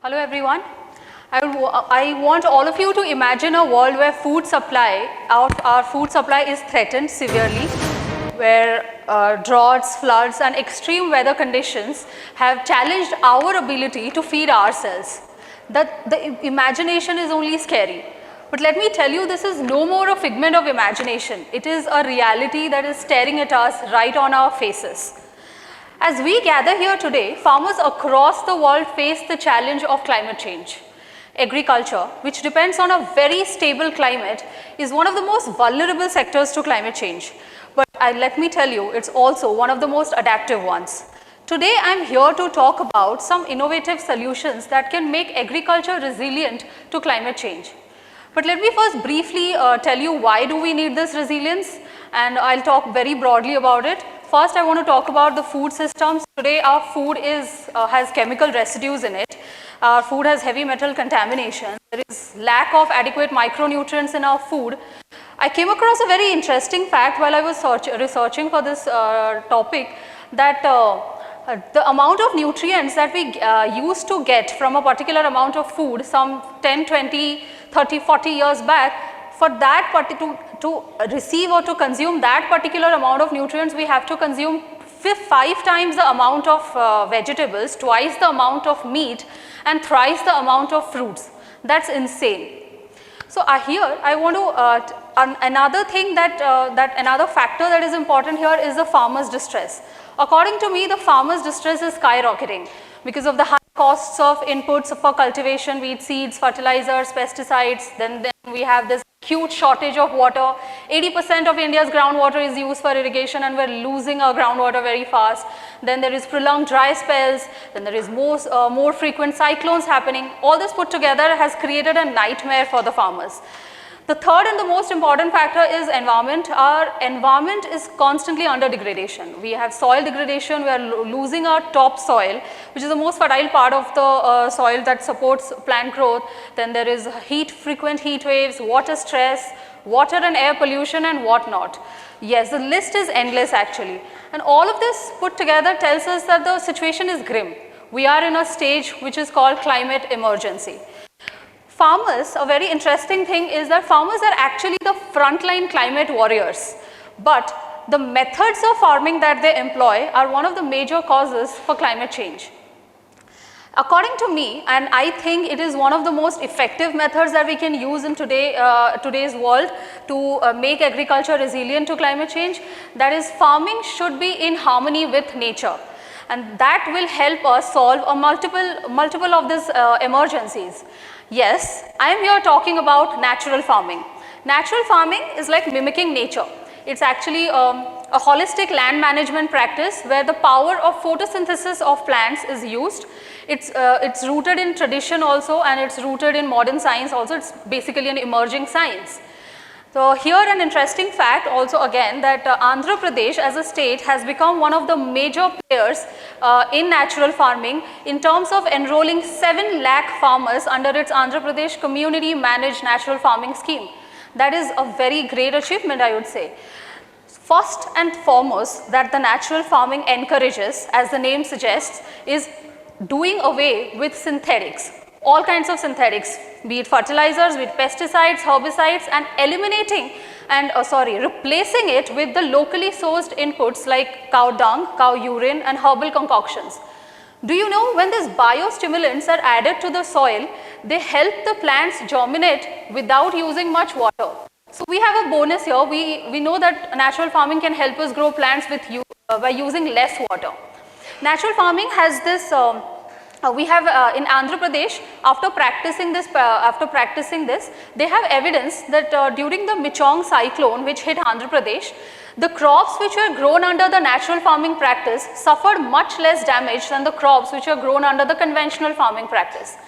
Hello everyone. I want all of you to imagine a world where our food supply is threatened severely, where droughts, floods and extreme weather conditions have challenged our ability to feed ourselves. The imagination is only scary. But let me tell you, this is no more a figment of imagination. It is a reality that is staring at us right on our faces. As we gather here today, farmers across the world face the challenge of climate change. Agriculture, which depends on a very stable climate, is one of the most vulnerable sectors to climate change. But let me tell you, it's also one of the most adaptive ones. Today, I'm here to talk about some innovative solutions that can make agriculture resilient to climate change. But let me first briefly tell you why do we need this resilience, and I'll talk very broadly about it. First, I want to talk about the food systems. Today, our food has chemical residues in it. Our food has heavy metal contamination. There is lack of adequate micronutrients in our food. I came across a very interesting fact while I was researching for this topic, that the amount of nutrients that we used to get from a particular amount of food some 10, 20, 30, 40 years back, for that to receive or to consume that particular amount of nutrients, we have to consume 5 times the amount of vegetables, twice the amount of meat and thrice the amount of fruits. That's insane. So here I want to, another thing another factor that is important here is the farmer's distress. According to me, the farmer's distress is skyrocketing because of the high costs of inputs for cultivation, wheat seeds, fertilizers, pesticides. Then we have this huge shortage of water. 80% of India's groundwater is used for irrigation and we're losing our groundwater very fast. Then there is prolonged dry spells. Then there is more frequent cyclones happening. All this put together has created a nightmare for the farmers. The third and the most important factor is environment. Our environment is constantly under degradation. We have soil degradation, we are losing our topsoil, which is the most fertile part of the soil that supports plant growth. Then there is frequent heat waves, water stress, water and air pollution and whatnot. Yes, the list is endless actually. And all of this put together tells us that the situation is grim. We are in a stage which is called climate emergency. Farmers, a very interesting thing is that farmers are actually the frontline climate warriors, but the methods of farming that they employ are one of the major causes for climate change. According to me, and I think it is one of the most effective methods that we can use in today's world to make agriculture resilient to climate change, that is, farming should be in harmony with nature. And that will help us solve multiple of these emergencies. Yes, I am here talking about natural farming. Natural farming is like mimicking nature. It's actually a holistic land management practice where the power of photosynthesis of plants is used. It's rooted in tradition also, and it's rooted in modern science also. It's basically an emerging science. So here an interesting fact also again, that Andhra Pradesh as a state has become one of the major players in natural farming in terms of enrolling 7 lakh farmers under its Andhra Pradesh community managed natural farming scheme. That is a very great achievement, I would say. First and foremost, that the natural farming encourages, as the name suggests, is doing away with synthetics. All kinds of synthetics, be it fertilizers, be it pesticides, herbicides, and eliminating and replacing it with the locally sourced inputs like cow dung, cow urine and herbal concoctions. Do you know, when these biostimulants are added to the soil, they help the plants germinate without using much water. So we have a bonus here. We know that natural farming can help us grow plants by using less water. Natural farming has this we have in Andhra Pradesh, after practicing this, they have evidence that during the Michong cyclone which hit Andhra Pradesh, the crops which were grown under the natural farming practice suffered much less damage than the crops which were grown under the conventional farming practice.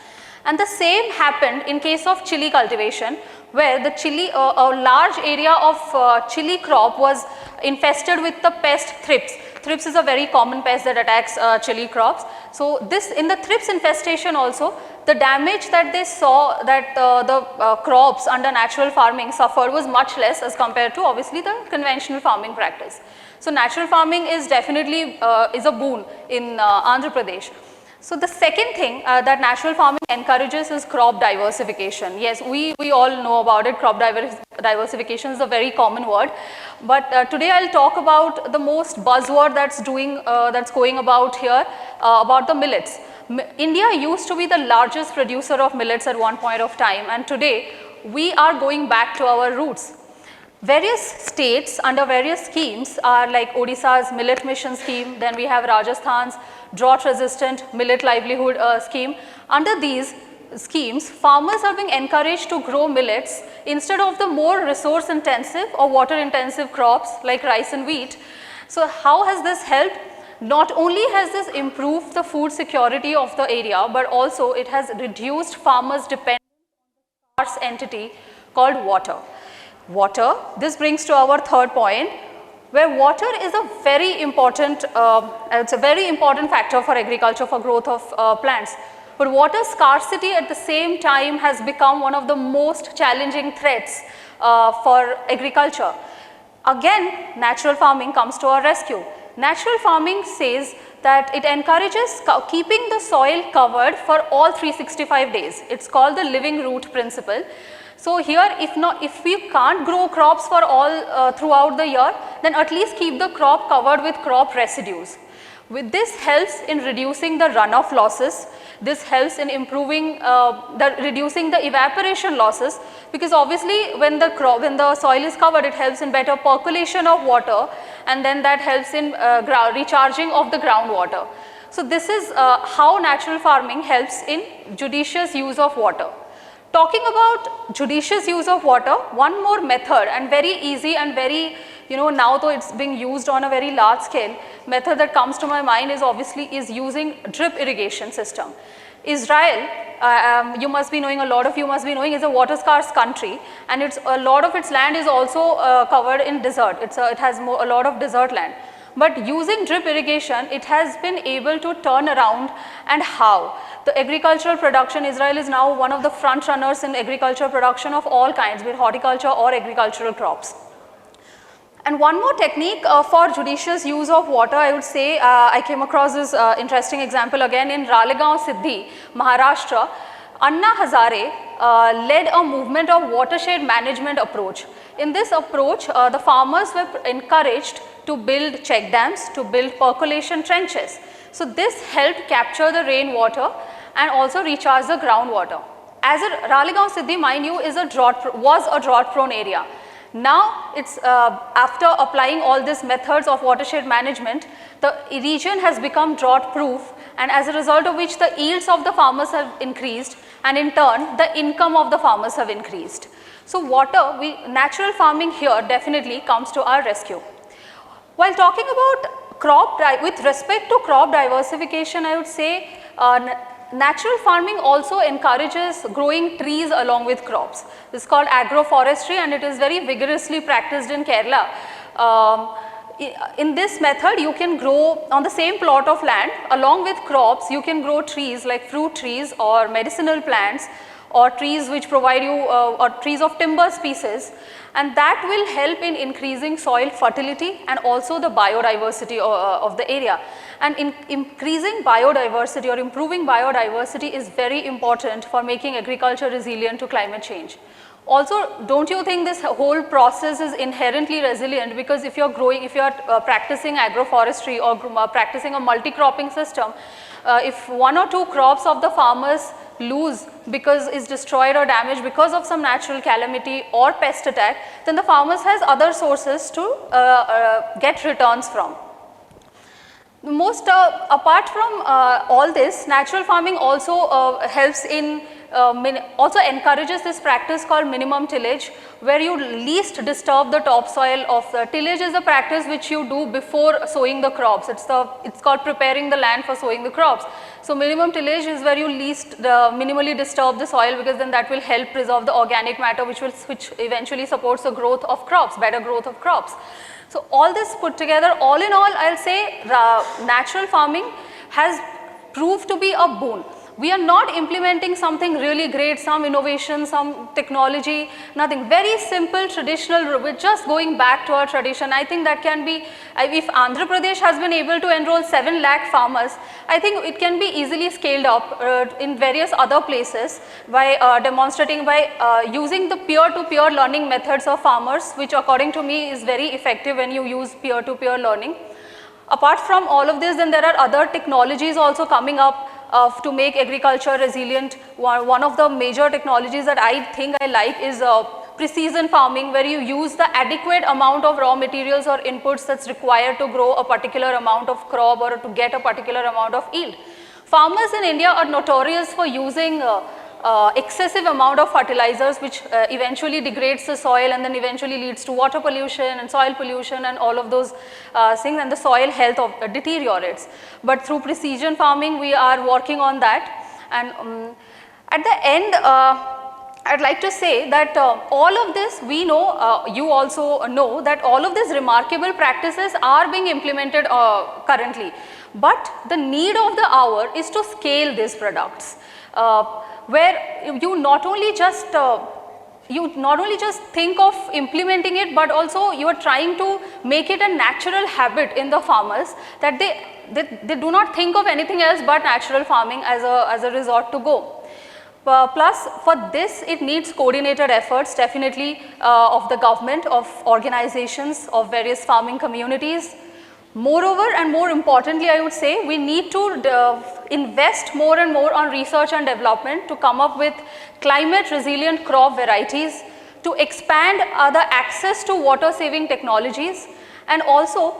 And the same happened in case of chili cultivation, where the chili, a large area of chili crop was infested with the pest thrips. Thrips is a very common pest that attacks chili crops. So in the thrips infestation also, the damage that they saw that the crops under natural farming suffered was much less as compared to obviously the conventional farming practice. So natural farming is definitely is a boon in Andhra Pradesh. So the second thing that natural farming encourages is crop diversification. Yes, we all know about it. Crop diversification is a very common word, but today I'll talk about the most buzzword that's going about here, about the millets. India used to be the largest producer of millets at one point of time, and today we are going back to our roots. Various states under various schemes are like Odisha's Millet Mission scheme, then we have Rajasthan's drought resistant millet livelihood scheme. Under these schemes, farmers are being encouraged to grow millets instead of the more resource intensive or water intensive crops like rice and wheat. So how has this helped? Not only has this improved the food security of the area, but also it has reduced farmers' dependence on the scarce entity called water. Water, this brings to our third point, where water is a very important, it's a very important factor for agriculture, for growth of plants. But water scarcity at the same time has become one of the most challenging threats for agriculture. Again, natural farming comes to our rescue. Natural farming says that it encourages keeping the soil covered for all 365 days. It's called the living root principle. So here, if we can't grow crops for all throughout the year, then at least keep the crop covered with crop residues. With this helps in reducing the runoff losses. This helps in improving reducing the evaporation losses, because obviously when the soil is covered, it helps in better percolation of water, and then that helps in recharging of the groundwater. So this is how natural farming helps in judicious use of water. Talking about judicious use of water, one more method, and very easy and very, now though it's being used on a very large scale, method that comes to my mind is obviously using drip irrigation system. Israel, you must be knowing, a lot of you must be knowing, is a water scarce country, and a lot of its land is also covered in desert. It has a lot of desert land. But using drip irrigation, it has been able to turn around. And how? The agricultural production, Israel is now one of the front runners in agricultural production of all kinds, be it horticulture or agricultural crops. And one more technique for judicious use of water, I would say, I came across this interesting example again in Ralegaon Siddhi, Maharashtra. Anna Hazare led a movement of watershed management approach. In this approach, the farmers were encouraged to build check dams, to build percolation trenches. So this helped capture the rainwater and also recharge the groundwater. As Ralegaon Siddhi, mind you, was a drought prone area. Now it's after applying all these methods of watershed management, the region has become drought proof, and as a result of which the yields of the farmers have increased, and in turn the income of the farmers have increased. So natural farming here definitely comes to our rescue. While talking about with respect to crop diversification, I would say natural farming also encourages growing trees along with crops. This is called agroforestry, and it is very vigorously practiced in Kerala. In this method, you can grow on the same plot of land, along with crops, you can grow trees like fruit trees or medicinal plants, or trees which provide you, or trees of timber species, and that will help in increasing soil fertility and also the biodiversity of the area. And in increasing biodiversity or improving biodiversity is very important for making agriculture resilient to climate change. Also, don't you think this whole process is inherently resilient, because if you are practicing agroforestry or practicing a multi-cropping system, if one or two crops of the farmers lose because is destroyed or damaged because of some natural calamity or pest attack, then the farmers has other sources to get returns from. Apart from all this, natural farming also helps in also encourages this practice called minimum tillage, where you least disturb the topsoil of the tillage. Is a practice which you do before sowing the crops. It's called preparing the land for sowing the crops. So minimum tillage is where you least minimally disturb the soil, because then that will help preserve the organic matter, which eventually supports the growth of crops, better growth of crops. So all this put together, all in all, I'll say natural farming has proved to be a boon. We are not implementing something really great, some innovation, some technology, nothing. Very simple, traditional, with just going back to our tradition. I think that can be, if Andhra Pradesh has been able to enroll 7 lakh farmers, I think it can be easily scaled up in various other places by demonstrating, by using the peer-to-peer learning methods of farmers, which according to me is very effective when you use peer-to-peer learning. Apart from all of this, then there are other technologies also coming up to make agriculture resilient. One of the major technologies that I think I like is precision farming, where you use the adequate amount of raw materials or inputs that's required to grow a particular amount of crop or to get a particular amount of yield. Farmers in India are notorious for using excessive amount of fertilizers, which eventually degrades the soil and then eventually leads to water pollution and soil pollution and all of those things, and the soil health deteriorates. But through precision farming, we are working on that. And at the end, I'd like to say that all of this, we know, you also know that all of these remarkable practices are being implemented currently. But the need of the hour is to scale these products. Where you not only just think of implementing it, but also you are trying to make it a natural habit in the farmers, that they do not think of anything else but natural farming as a resort to go. Plus, for this it needs coordinated efforts definitely of the government, of organizations, of various farming communities. Moreover, and more importantly, I would say we need to invest more and more on research and development to come up with climate resilient crop varieties, to expand the access to water saving technologies, and also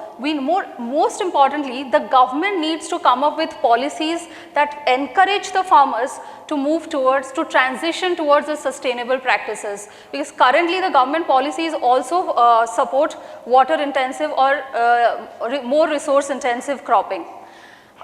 most importantly, the government needs to come up with policies that encourage the farmers to move towards, to transition towards the sustainable practices, because currently the government policies also support water intensive or more resource intensive cropping.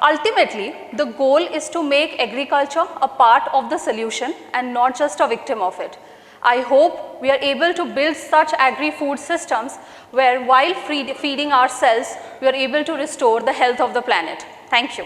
Ultimately, the goal is to make agriculture a part of the solution and not just a victim of it. I hope we are able to build such agri-food systems where, while feeding ourselves, we are able to restore the health of the planet. Thank you.